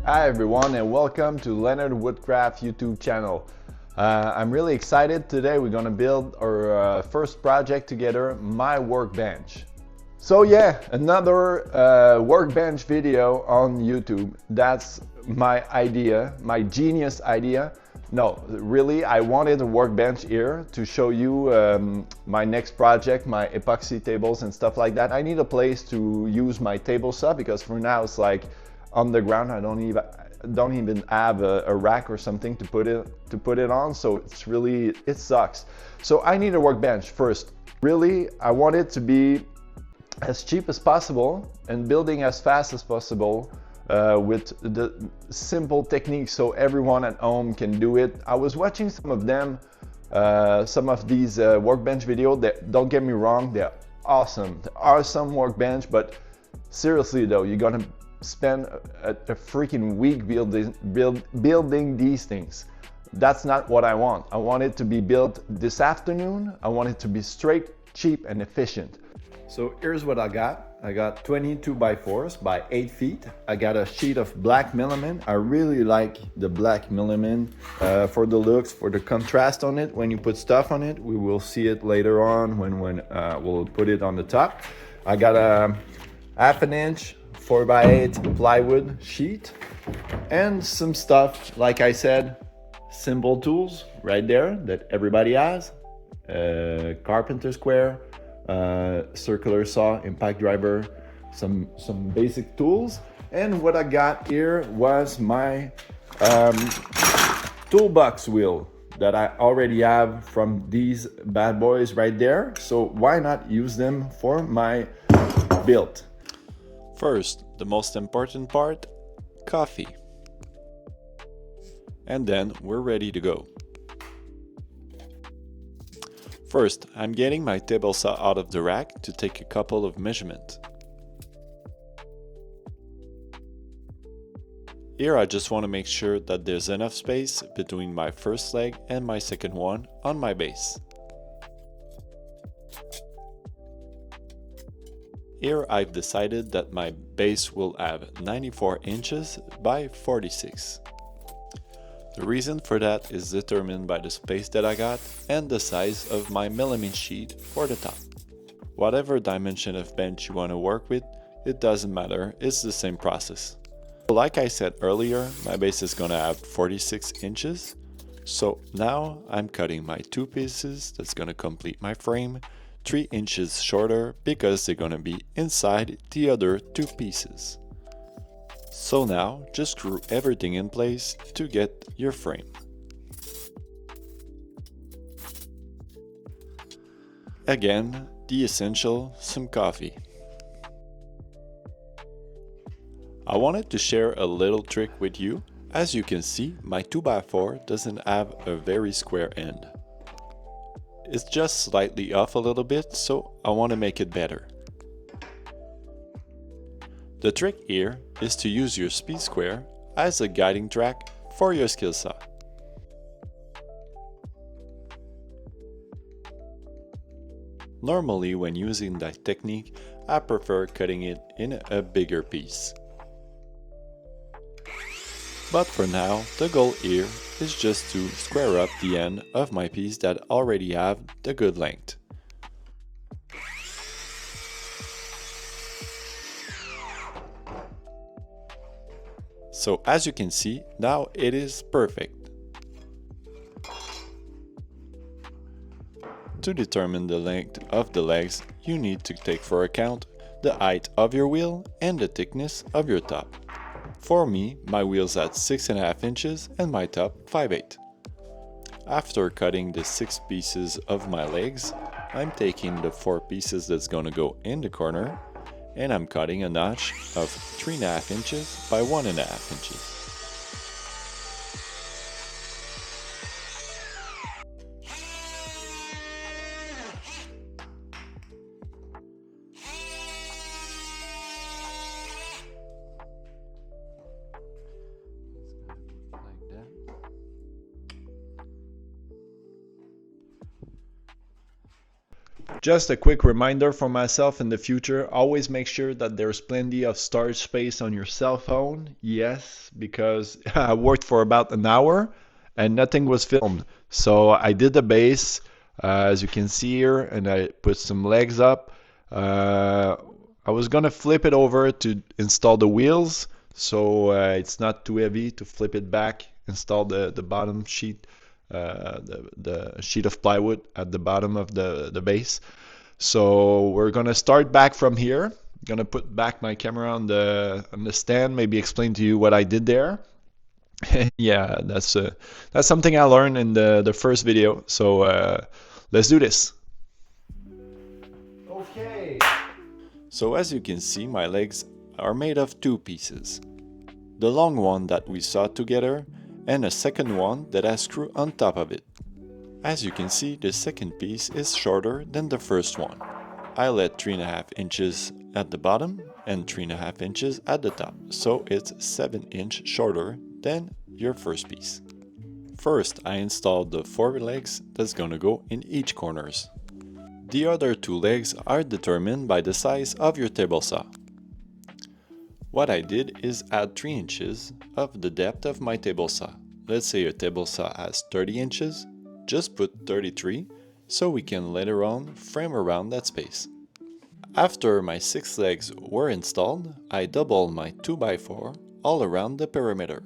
Hi everyone and welcome to Leonard Woodcraft YouTube channel. I'm really excited. Today we're gonna build our first project together, my workbench. So yeah, another workbench video on YouTube. That's my idea, my genius idea. No, really, I wanted a workbench here to show you my next project, my epoxy tables and stuff like that. I need a place to use my table saw because for now it's like on the ground. I don't even have a rack or something to put it on, so it sucks. So I need a workbench first. Really, I want it to be as cheap as possible and building as fast as possible with the simple techniques so everyone at home can do it. I was watching some of them, some of these workbench videos. That, don't get me wrong, they're awesome. There are some workbench, but seriously though, you're gonna spend a freaking week building these things. That's not what I want. I want it to be built this afternoon. I want it to be straight, cheap, and efficient. So here's what I got. I got 22 by 4s by 8 feet. I got a sheet of black melamine. I really like the black melamine for the looks, for the contrast on it. When you put stuff on it, we will see it later on when we'll put it on the top. I got a ½ inch 4x8 plywood sheet and some stuff, like I said, simple tools right there that everybody has. Carpenter square, circular saw, impact driver, some basic tools. And what I got here was my toolbox wheel that I already have from these bad boys right there. So why not use them for my build? First, the most important part, coffee. And then we're ready to go. First, I'm getting my table saw out of the rack to take a couple of measurements. Here I just want to make sure that there's enough space between my first leg and my second one on my base. Here I've decided that my base will have 94 inches by 46. The reason for that is determined by the space that I got and the size of my melamine sheet for the top. Whatever dimension of bench you want to work with, it doesn't matter, it's the same process. Like I said earlier, my base is gonna have 46 inches. So now I'm cutting my two pieces that's gonna complete my frame 3 inches shorter because they're gonna be inside the other two pieces. So now just screw everything in place to get your frame. Again, the essential, some coffee. I wanted to share a little trick with you. As you can see, my 2x4 doesn't have a very square end. It's just slightly off a little bit, so I want to make it better. The trick here is to use your speed square as a guiding track for your skill saw. Normally when using that technique, I prefer cutting it in a bigger piece. But for now, the goal here is just to square up the end of my piece that already have the good length. So as you can see, now it is perfect. To determine the length of the legs, you need to take for account the height of your wheel and the thickness of your top. For me, my wheel's at 6½ inches and my top 5/8. After cutting the 6 pieces of my legs, I'm taking the 4 pieces that's gonna go in the corner and I'm cutting a notch of 3½ inches by 1½ inches. Just a quick reminder for myself in the future, always make sure that there's plenty of storage space on your cell phone. Yes, because I worked for about an hour and nothing was filmed. So I did the base, as you can see here, and I put some legs up. I was gonna flip it over to install the wheels, so it's not too heavy to flip it back, install the bottom sheet, the sheet of plywood at the bottom of the base. So we're gonna start back from here. Gonna put back my camera on the stand, maybe explain to you what I did there. Yeah, that's something I learned in the first video. So let's do this. Okay. So as you can see, my legs are made of two pieces. The long one that we saw together and a second one that has screw on top of it. As you can see, the second piece is shorter than the first one. I let 3.5 inches at the bottom and 3.5 inches at the top, so it's 7 inches shorter than your first piece. First, I installed the 4 legs that's gonna go in each corners. The other 2 legs are determined by the size of your table saw. What I did is add 3 inches of the depth of my table saw. Let's say your table saw has 30 inches, just put 33 so we can later on frame around that space. After my 6 legs were installed, I doubled my 2x4 all around the perimeter.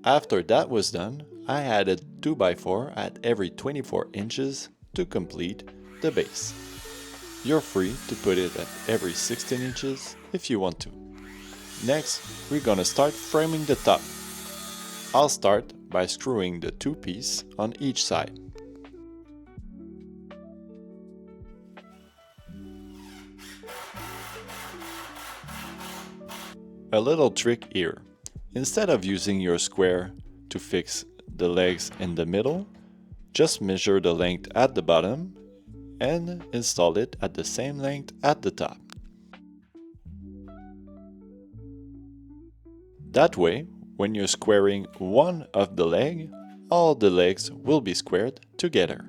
After that was done, I added 2x4 at every 24 inches to complete the base. You're free to put it at every 16 inches if you want to. Next, we're gonna start framing the top. I'll start by screwing the 2 pieces on each side. A little trick here. Instead of using your square to fix the legs in the middle, just measure the length at the bottom and install it at the same length at the top. That way, when you're squaring one of the leg, all the legs will be squared together.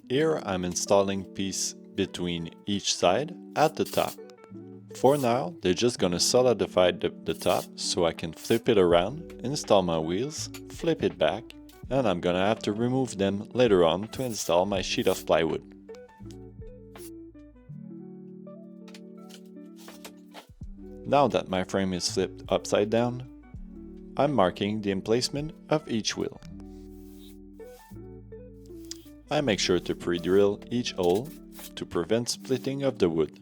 Here I'm installing pieces between each side at the top. For now, they're just gonna solidify the top so I can flip it around, install my wheels, flip it back, and I'm gonna have to remove them later on to install my sheet of plywood. Now that my frame is flipped upside down, I'm marking the emplacement of each wheel. I make sure to pre-drill each hole to prevent splitting of the wood.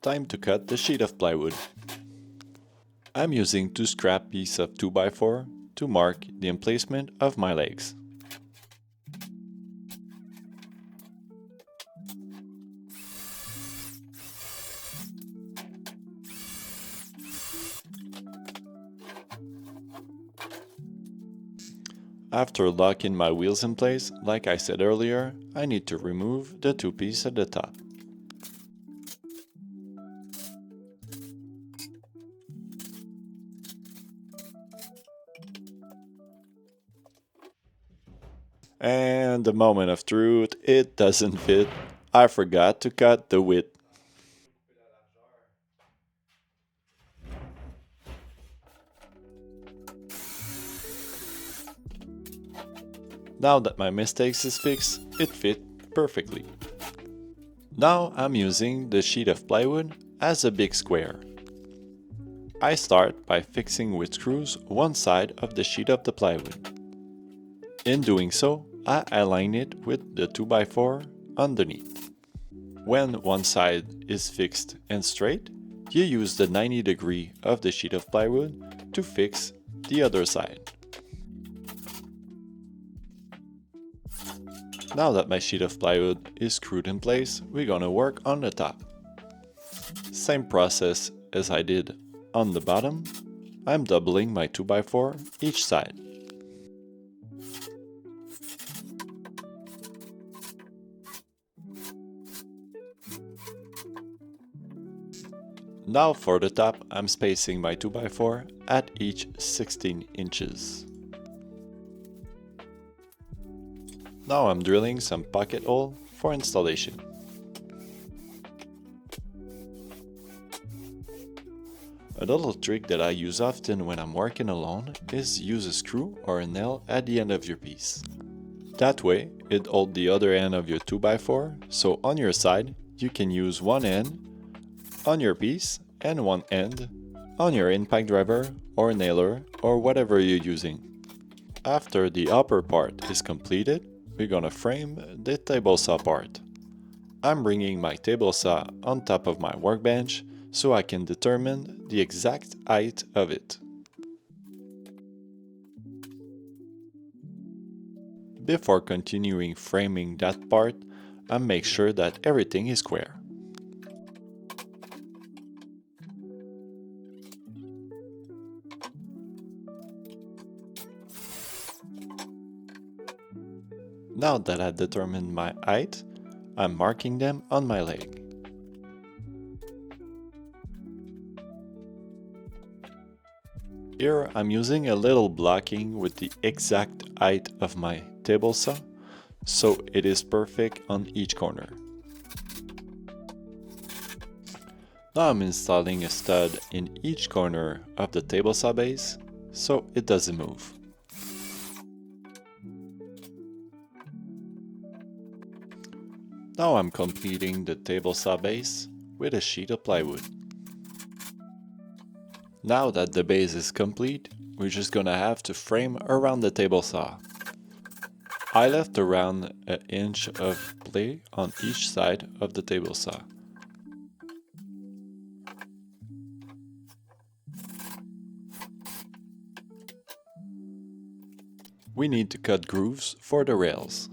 Time to cut the sheet of plywood. I'm using 2 scrap pieces of 2x4 to mark the emplacement of my legs. After locking my wheels in place, like I said earlier, I need to remove the 2 pieces at the top. And the moment of truth, it doesn't fit. I forgot to cut the width. Now that my mistakes is fixed, it fit perfectly. Now I'm using the sheet of plywood as a big square. I start by fixing with screws one side of the sheet of the plywood. In doing so, I align it with the 2x4 underneath. When one side is fixed and straight, you use the 90° of the sheet of plywood to fix the other side. Now that my sheet of plywood is screwed in place, we're gonna work on the top. Same process as I did on the bottom, I'm doubling my 2x4 each side. Now for the top, I'm spacing my 2x4 at each 16 inches. Now I'm drilling some pocket hole for installation. A little trick that I use often when I'm working alone is use a screw or a nail at the end of your piece. That way, it holds the other end of your 2x4, so on your side, you can use one end on your piece and one end on your impact driver or nailer or whatever you're using. After the upper part is completed, we're gonna frame the table saw part. I'm bringing my table saw on top of my workbench so I can determine the exact height of it. Before continuing framing that part, I make sure that everything is square. Now that I determined my height, I'm marking them on my leg. Here I'm using a little blocking with the exact height of my table saw, so it is perfect on each corner. Now I'm installing a stud in each corner of the table saw base, so it doesn't move. Now I'm completing the table saw base with a sheet of plywood. Now that the base is complete, we're just gonna have to frame around the table saw. I left around an inch of play on each side of the table saw. We need to cut grooves for the rails.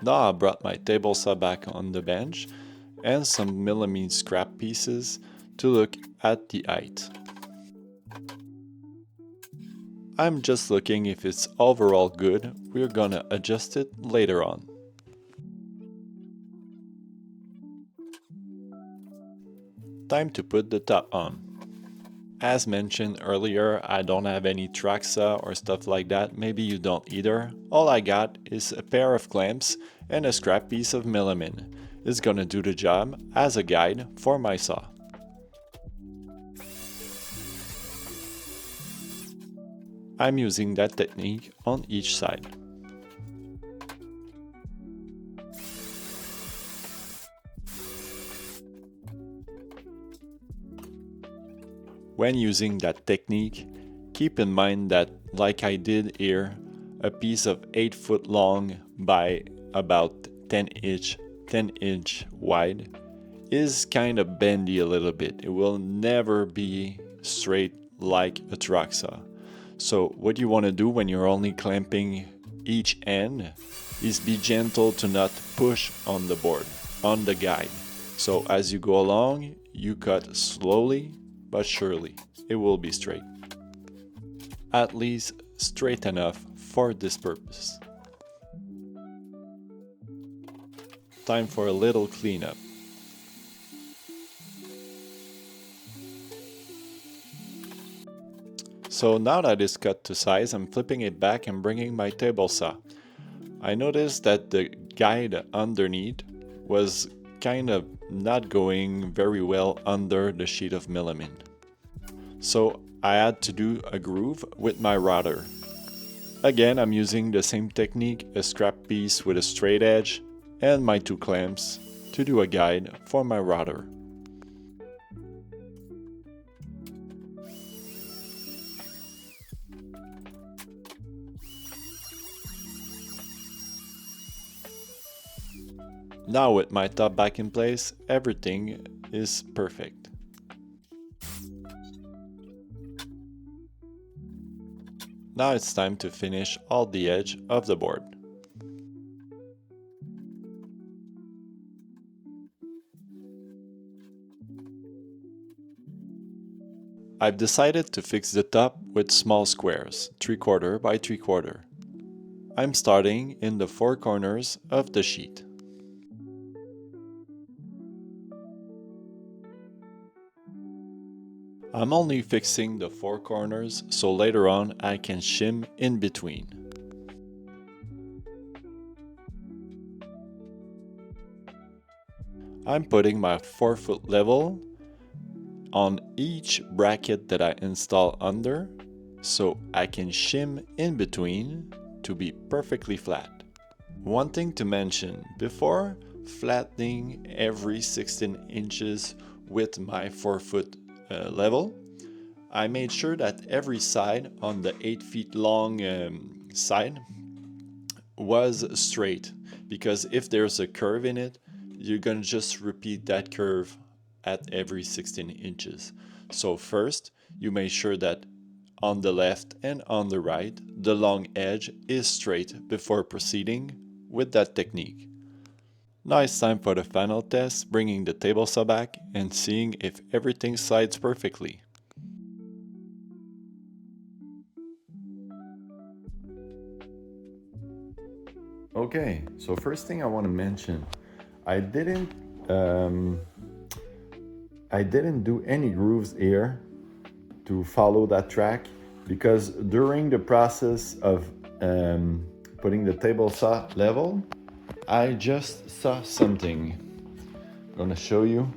Now I brought my table saw back on the bench and some millimeter scrap pieces to look at the height. I'm just looking if it's overall good, we're gonna adjust it later on. Time to put the top on. As mentioned earlier, I don't have any track saw or stuff like that, maybe you don't either. All I got is a pair of clamps and a scrap piece of melamine. It's gonna do the job as a guide for my saw. I'm using that technique on each side. When using that technique, keep in mind that, like I did here, a piece of 8 foot long by about 10 inch wide is kind of bendy a little bit. It will never be straight like a track saw. So what you want to do when you're only clamping each end is be gentle to not push on the board, on the guide. So as you go along, you cut slowly but surely. It will be straight. At least straight enough for this purpose. Time for a little cleanup. So now that it's cut to size, I'm flipping it back and bringing my table saw. I noticed that the guide underneath was kind of not going very well under the sheet of melamine. So I had to do a groove with my router. Again, I'm using the same technique, a scrap piece with a straight edge and my 2 clamps to do a guide for my router. Now with my top back in place, everything is perfect. Now it's time to finish all the edge of the board. I've decided to fix the top with small squares, 3/4 by 3/4. I'm starting in the 4 corners of the sheet. I'm only fixing the 4 corners so later on I can shim in between. I'm putting my 4-foot level on each bracket that I install under so I can shim in between to be perfectly flat. One thing to mention, before flattening every 16 inches with my 4-foot level, I made sure that every side on the 8 feet long side was straight, because if there's a curve in it, you're gonna just repeat that curve at every 16 inches. So first, you make sure that on the left and on the right, the long edge is straight before proceeding with that technique. Now it's time for the final test, bringing the table saw back and seeing if everything slides perfectly. Okay, so first thing I want to mention, I didn't do any grooves here to follow that track, because during the process of putting the table saw level, I just saw something. I'm gonna show you.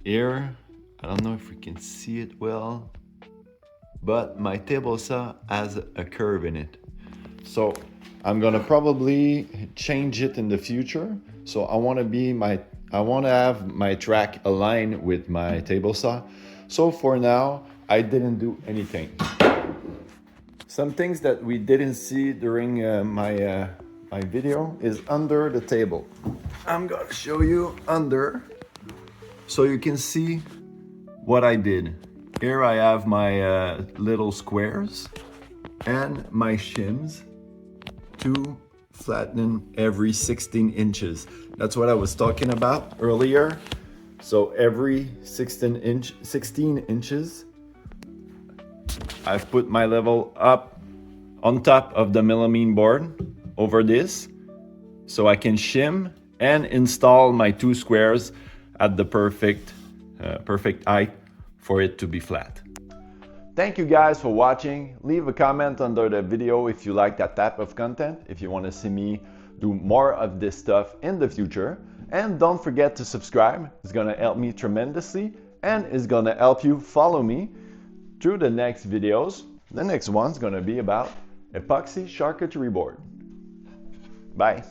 Here, I don't know if we can see it well, but my table saw has a curve in it. So I'm gonna probably change it in the future. So I want to have my track aligned with my table saw. So for now, I didn't do anything. Some things that we didn't see during my video is under the table. I'm gonna show you under, so you can see what I did. Here I have my little squares and my shims to flatten every 16 inches. That's what I was talking about earlier. So every 16 inches, I've put my level up on top of the melamine board over this, so I can shim and install my 2 squares at the perfect height for it to be flat. Thank you guys for watching. Leave a comment under the video if you like that type of content, if you want to see me do more of this stuff in the future. And don't forget to subscribe. It's going to help me tremendously, and it's going to help you follow me through the next videos. The next one's going to be about epoxy charcuterie board. Bye.